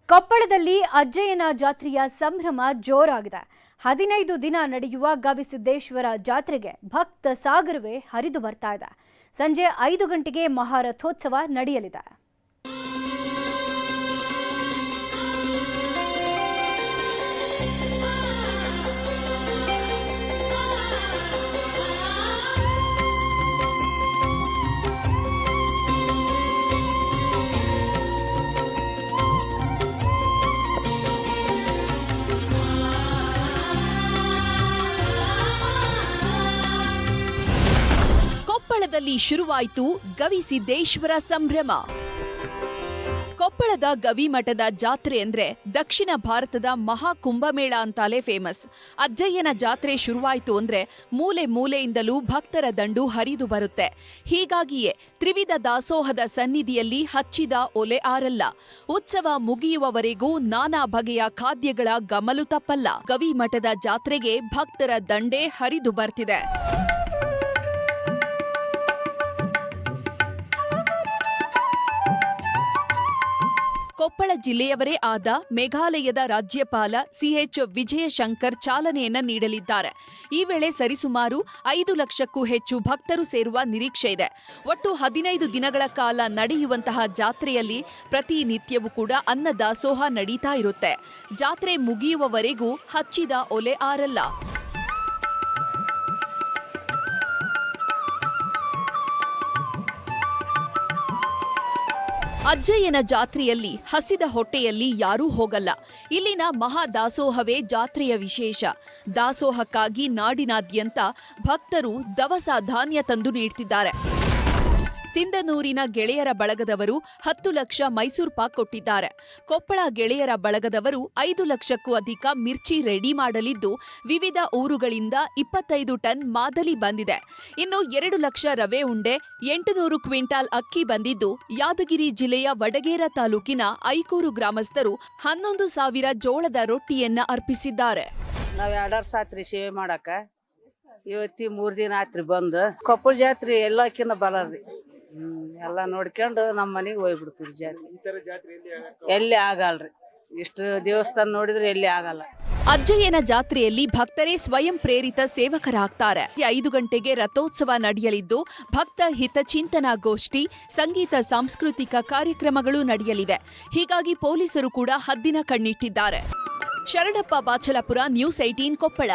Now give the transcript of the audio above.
ಕೊಪ್ಪಳದಲ್ಲಿ ಅಜ್ಜಯ್ಯನ ಜಾತ್ರೆಯ ಸಂಭ್ರಮ ಜೋರಾಗಿದೆ. 15 ದಿನ ನಡೆಯುವ ಗವಿಸಿದ್ದೇಶ್ವರ ಜಾತ್ರೆಗೆ ಭಕ್ತ ಸಾಗರವೇ ಹರಿದು ಬರ್ತಾ ಇದೆ. ಸಂಜೆ 5 ಗಂಟೆಗೆ ಮಹಾರಥೋತ್ಸವ ನಡೆಯಲಿದೆ. ಕೊಪ್ಪಳದಲ್ಲಿ ಶುರುವಾಯಿತು ಗವಿಸಿದ್ದೇಶ್ವರ ಸಂಭ್ರಮ. ಕೊಪ್ಪಳದ ಗವಿಮಠದ ಜಾತ್ರೆ ಅಂದ್ರೆ ದಕ್ಷಿಣ ಭಾರತದ ಮಹಾ ಕುಂಭಮೇಳ ಅಂತಾಲೇ ಫೇಮಸ್. ಅಜ್ಜಯ್ಯನ ಜಾತ್ರೆ ಶುರುವಾಯಿತು ಅಂದ್ರೆ ಮೂಲೆ ಮೂಲೆಯಿಂದಲೂ ಭಕ್ತರ ದಂಡು ಹರಿದು ಬರುತ್ತೆ. ಹೀಗಾಗಿಯೇ ತ್ರಿವಿಧ ದಾಸೋಹದ ಸನ್ನಿಧಿಯಲ್ಲಿ ಹಚ್ಚಿದ ಒಲೆ ಆರಲ್ಲ. ಉತ್ಸವ ಮುಗಿಯುವವರೆಗೂ ನಾನಾ ಬಗೆಯ ಖಾದ್ಯಗಳ ಗಮಲು ತಪ್ಪಲ್ಲ. ಗವಿಮಠದ ಜಾತ್ರೆಗೆ ಭಕ್ತರ ದಂಡೇ ಹರಿದು ಬರ್ತಿದೆ. ಕೊಪ್ಪಳ ಜಿಲ್ಲೆಯವರೇ ಆದ ಮೇಘಾಲಯದ ರಾಜ್ಯಪಾಲ ಸಿಎಚ್ ವಿಜಯಶಂಕರ್ ಚಾಲನೆಯನ್ನ ನೀಡಲಿದ್ದಾರೆ. ಈ ವೇಳೆ ಸರಿಸುಮಾರು 5 ಲಕ್ಷಕ್ಕೂ ಹೆಚ್ಚು ಭಕ್ತರು ಸೇರುವ ನಿರೀಕ್ಷೆ ಇದೆ. ಒಟ್ಟು 15 ದಿನಗಳ ಕಾಲ ನಡೆಯುವಂತಹ ಜಾತ್ರೆಯಲ್ಲಿ ಪ್ರತಿನಿತ್ಯವೂ ಕೂಡ ಅನ್ನದಾಸೋಹ ನಡೀತಾ ಇರುತ್ತೆ. ಜಾತ್ರೆ ಮುಗಿಯುವವರೆಗೂ ಹಚ್ಚಿದ ಒಲೆ ಆರಲ್ಲ. ಅಜ್ಜಯ್ಯನ ಜಾತ್ರೆಯಲ್ಲಿ ಹಸಿದ ಹೊಟ್ಟೆಯಲ್ಲಿ ಯಾರೂ ಹೋಗಲ್ಲ. ಇಲ್ಲಿನ ಮಹಾದಾಸೋಹವೇ ಜಾತ್ರೆಯ ವಿಶೇಷ. ದಾಸೋಹಕ್ಕಾಗಿ ನಾಡಿನಾದ್ಯಂತ ಭಕ್ತರು ದವಸ ಧಾನ್ಯ ತಂದು ನೀಡ್ತಿದ್ದಾರೆ. ಸಿಂಧನೂರಿನ ಗೆಳೆಯರ ಬಳಗದವರು 10 ಲಕ್ಷ ಮೈಸೂರು ಪಾಕ್ ಕೊಟ್ಟಿದ್ದಾರೆ. ಕೊಪ್ಪಳ ಗೆಳೆಯರ ಬಳಗದವರು 5 ಲಕ್ಷಕ್ಕೂ ಅಧಿಕ ಮಿರ್ಚಿ ರೆಡಿ ಮಾಡಲಿದ್ದು, ವಿವಿಧ ಊರುಗಳಿಂದ 25 ಟನ್ ಮಾದಲಿ ಬಂದಿದೆ. ಇನ್ನು 2 ಲಕ್ಷ ರವೆ ಉಂಡೆ, 800 ಕ್ವಿಂಟಾಲ್ ಅಕ್ಕಿ ಬಂದಿದ್ದು, ಯಾದಗಿರಿ ಜಿಲ್ಲೆಯ ವಡಗೇರ ತಾಲೂಕಿನ ಐಕೂರು ಗ್ರಾಮಸ್ಥರು 11,000 ಜೋಳದ ರೊಟ್ಟಿಯನ್ನ ಅರ್ಪಿಸಿದ್ದಾರೆ. ನಾವ್ 2 ವರ್ಷ ಆತ್ರಿ ಸೇವೆ ಮಾಡಾಕ, ಇವತ್ತಿ 3 ದಿನ ಆತ್ರಿ ಬಂದು. ಕೊಪ್ಪಳ ಜಾತ್ರೆ ಎಲ್ಲಕ್ಕಿನ್ನ ಬಲರಿ, ಎಲ್ಲ ನೋಡ್ಕೊಂಡು ನಮ್ಮ ಮನೆಗೆ ಹೋಗ್ಬಿಡ್ತೀವಿ. ಜಾತ್ರೆ ಎಲ್ಲಿ ಆಗಲ್ರಿ, ಇಷ್ಟು ದೇವಸ್ಥಾನ ನೋಡಿದ್ರೆ ಎಲ್ಲಿ ಆಗಲ್ಲ. ಅಜ್ಜಯ್ಯನ ಜಾತ್ರೆಯಲ್ಲಿ ಭಕ್ತರೇ ಸ್ವಯಂ ಪ್ರೇರಿತ ಸೇವಕರಾಗ್ತಾರೆ. 5 ಗಂಟೆಗೆ ರಥೋತ್ಸವ ನಡೆಯಲಿದ್ದು, ಭಕ್ತ ಹಿತಚಿಂತನಾ ಗೋಷ್ಠಿ, ಸಂಗೀತ, ಸಾಂಸ್ಕೃತಿಕ ಕಾರ್ಯಕ್ರಮಗಳು ನಡೆಯಲಿವೆ. ಹೀಗಾಗಿ ಪೊಲೀಸರು ಕೂಡ ಹದ್ದಿನ ಕಣ್ಣಿಟ್ಟಿದ್ದಾರೆ. ಶರಣಪ್ಪ ಬಾಚಲಪುರ, ನ್ಯೂಸ್ 18 ಕೊಪ್ಪಳ.